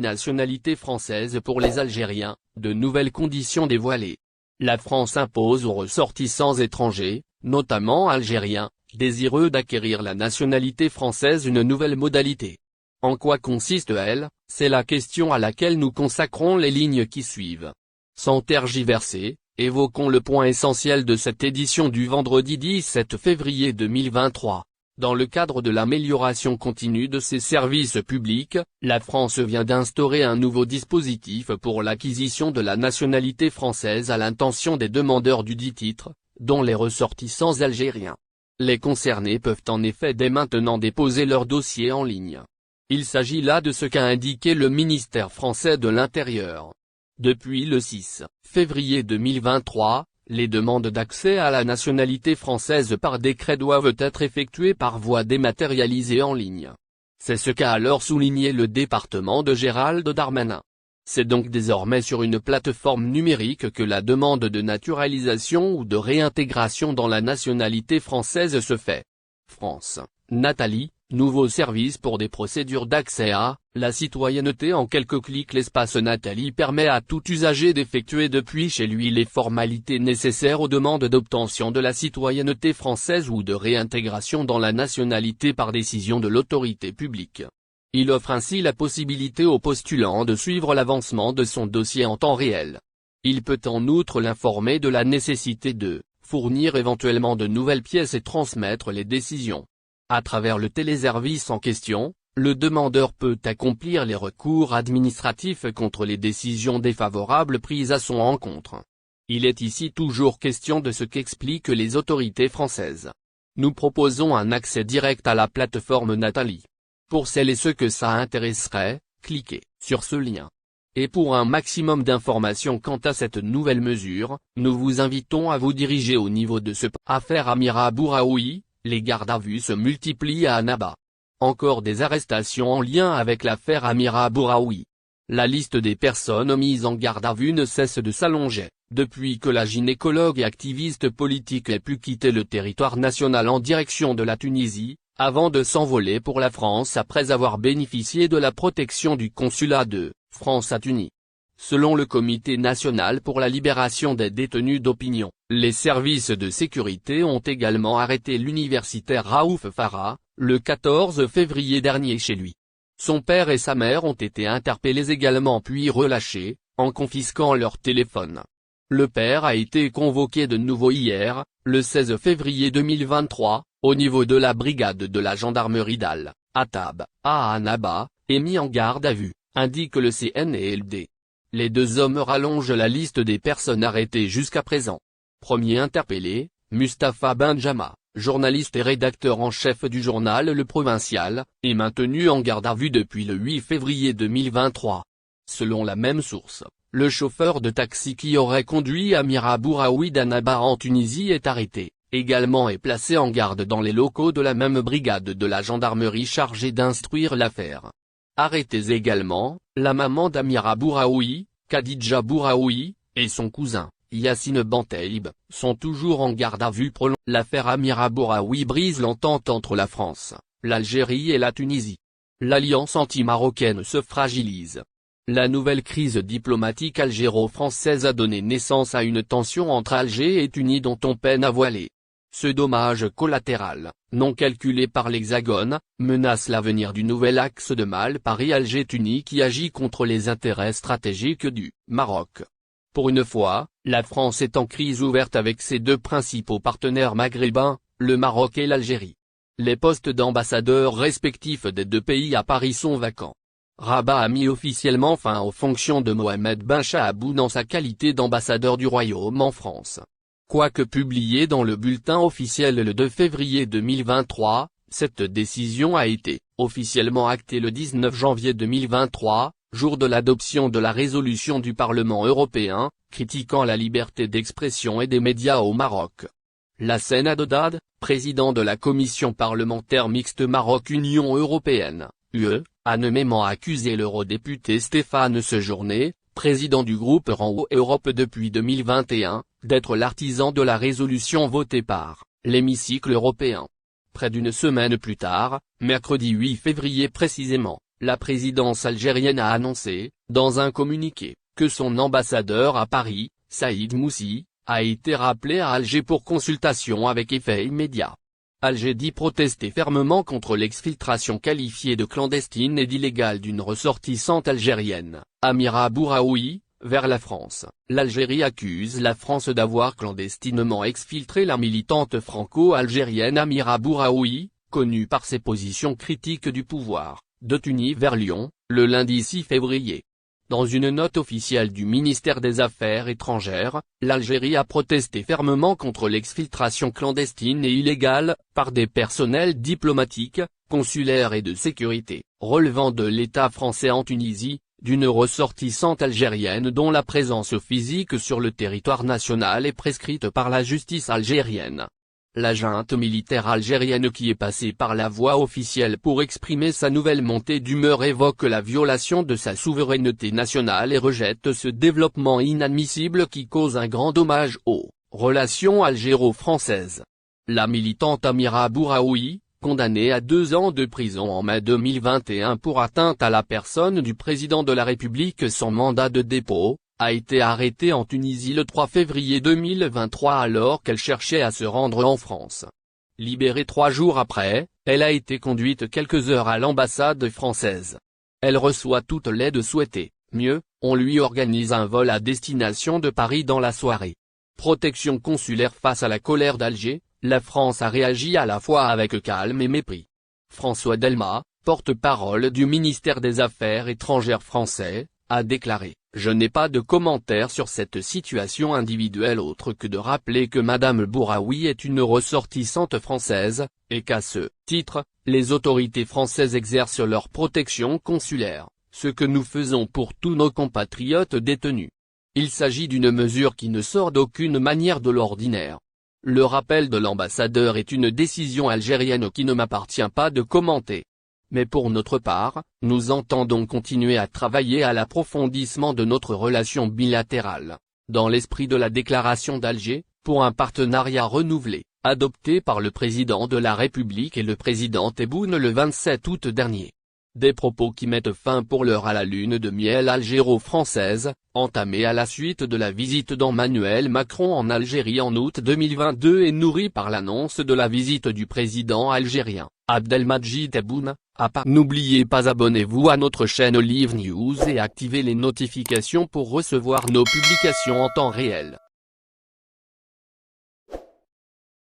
nationalité française pour les Algériens, de nouvelles conditions dévoilées. La France impose aux ressortissants étrangers, notamment algériens, désireux d'acquérir la nationalité française une nouvelle modalité. En quoi consiste-t-elle? C'est la question à laquelle nous consacrons les lignes qui suivent. Sans tergiverser, évoquons le point essentiel de cette édition du vendredi 17 février 2023. Dans le cadre de l'amélioration continue de ses services publics, la France vient d'instaurer un nouveau dispositif pour l'acquisition de la nationalité française à l'intention des demandeurs du dit titre, dont les ressortissants algériens. Les concernés peuvent en effet dès maintenant déposer leur dossier en ligne. Il s'agit là de ce qu'a indiqué le ministère français de l'Intérieur. Depuis le 6 février 2023, les demandes d'accès à la nationalité française par décret doivent être effectuées par voie dématérialisée en ligne. C'est ce qu'a alors souligné le département de Gérald Darmanin. C'est donc désormais sur une plateforme numérique que la demande de naturalisation ou de réintégration dans la nationalité française se fait. France, Nathalie, nouveau service pour des procédures d'accès à la citoyenneté en quelques clics. L'espace Nathalie permet à tout usager d'effectuer depuis chez lui les formalités nécessaires aux demandes d'obtention de la citoyenneté française ou de réintégration dans la nationalité par décision de l'autorité publique. Il offre ainsi la possibilité au postulant de suivre l'avancement de son dossier en temps réel. Il peut en outre l'informer de la nécessité de fournir éventuellement de nouvelles pièces et transmettre les décisions. À travers le téléservice en question, le demandeur peut accomplir les recours administratifs contre les décisions défavorables prises à son encontre. Il est ici toujours question de ce qu'expliquent les autorités françaises. Nous proposons un accès direct à la plateforme Nathalie. Pour celles et ceux que ça intéresserait, cliquez sur ce lien. Et pour un maximum d'informations quant à cette nouvelle mesure, nous vous invitons à vous diriger au niveau de ce affaire Amira Bouraoui. Les gardes à vue se multiplient à Annaba. Encore des arrestations en lien avec l'affaire Amira Bouraoui. La liste des personnes mises en garde à vue ne cesse de s'allonger, depuis que la gynécologue et activiste politique ait pu quitter le territoire national en direction de la Tunisie, avant de s'envoler pour la France après avoir bénéficié de la protection du consulat de France à Tunis. Selon le Comité national pour la libération des détenus d'opinion, les services de sécurité ont également arrêté l'universitaire Raouf Farah, le 14 février dernier chez lui. Son père et sa mère ont été interpellés également puis relâchés, en confisquant leur téléphone. Le père a été convoqué de nouveau hier, le 16 février 2023, au niveau de la brigade de la gendarmerie d'Al-Attab, à Annaba, et mis en garde à vue, indique le CNLD. Les deux hommes rallongent la liste des personnes arrêtées jusqu'à présent. Premier interpellé, Mustapha Benjama, journaliste et rédacteur en chef du journal Le Provincial, est maintenu en garde à vue depuis le 8 février 2023. Selon la même source, le chauffeur de taxi qui aurait conduit Amira Bouraoui d'Annaba en Tunisie est arrêté, également et placé en garde dans les locaux de la même brigade de la gendarmerie chargée d'instruire l'affaire. Arrêtés également, la maman d'Amira Bouraoui, Khadija Bouraoui, et son cousin, Yassine Bantaïb, sont toujours en garde à vue prolongée. L'affaire Amira Bouraoui brise l'entente entre la France, l'Algérie et la Tunisie. L'alliance anti-marocaine se fragilise. La nouvelle crise diplomatique algéro-française a donné naissance à une tension entre Alger et Tunis dont on peine à voiler. Ce dommage collatéral, non calculé par l'Hexagone, menace l'avenir du nouvel axe de Paris-Alger-Tunis qui agit contre les intérêts stratégiques du Maroc. Pour une fois, la France est en crise ouverte avec ses deux principaux partenaires maghrébins, le Maroc et l'Algérie. Les postes d'ambassadeurs respectifs des deux pays à Paris sont vacants. Rabat a mis officiellement fin aux fonctions de Mohamed Ben Chaabou dans sa qualité d'ambassadeur du Royaume en France. Quoique publié dans le bulletin officiel le 2 février 2023, cette décision a été officiellement actée le 19 janvier 2023, jour de l'adoption de la résolution du Parlement européen, critiquant la liberté d'expression et des médias au Maroc. Lassane Adodad, président de la commission parlementaire mixte Maroc-Union européenne, UE, a nommément accusé l'eurodéputé Stéphane Sejourné, président du groupe RAN Europe depuis 2021, d'être l'artisan de la résolution votée par l'hémicycle européen. Près d'une semaine plus tard, mercredi 8 février précisément, La présidence algérienne a annoncé, dans un communiqué, que son ambassadeur à Paris, Saïd Moussi, a été rappelé à Alger pour consultation avec effet immédiat. Alger dit protester fermement contre l'exfiltration qualifiée de clandestine et d'illégale d'une ressortissante algérienne, Amira Bouraoui, vers la France. L'Algérie accuse la France d'avoir clandestinement exfiltré la militante franco-algérienne Amira Bouraoui, connue par ses positions critiques du pouvoir, de Tunis vers Lyon, le lundi 6 février. Dans une note officielle du ministère des Affaires étrangères, l'Algérie a protesté fermement contre l'exfiltration clandestine et illégale, par des personnels diplomatiques, consulaires et de sécurité, relevant de l'État français en Tunisie, d'une ressortissante algérienne dont la présence physique sur le territoire national est prescrite par la justice algérienne. La junte militaire algérienne qui est passée par la voie officielle pour exprimer sa nouvelle montée d'humeur évoque la violation de sa souveraineté nationale et rejette ce développement inadmissible qui cause un grand dommage aux relations algéro-françaises. La militante Amira Bouraoui, condamnée à 2 ans de prison en mai 2021 pour atteinte à la personne du président de la République sans mandat de dépôt, a été arrêtée en Tunisie le 3 février 2023 alors qu'elle cherchait à se rendre en France. Libérée 3 jours après, elle a été conduite quelques heures à l'ambassade française. Elle reçoit toute l'aide souhaitée, mieux, on lui organise un vol à destination de Paris dans la soirée. Protection consulaire face à la colère d'Alger, la France a réagi à la fois avec calme et mépris. François Delmas, porte-parole du ministère des Affaires étrangères français, a déclaré « Je n'ai pas de commentaire sur cette situation individuelle autre que de rappeler que Madame Bouraoui est une ressortissante française, et qu'à ce titre, les autorités françaises exercent leur protection consulaire, ce que nous faisons pour tous nos compatriotes détenus. Il s'agit d'une mesure qui ne sort d'aucune manière de l'ordinaire. Le rappel de l'ambassadeur est une décision algérienne qui ne m'appartient pas de commenter. Mais pour notre part, nous entendons continuer à travailler à l'approfondissement de notre relation bilatérale, dans l'esprit de la déclaration d'Alger, pour un partenariat renouvelé, adopté par le président de la République et le président Tebboune le 27 août dernier. Des propos qui mettent fin pour l'heure à la lune de miel algéro-française, entamée à la suite de la visite d'Emmanuel Macron en Algérie en août 2022 et nourrie par l'annonce de la visite du président algérien, Abdelmadjid Tebboune, à Paris. N'oubliez pas abonnez-vous à notre chaîne Olive News et activez les notifications pour recevoir nos publications en temps réel.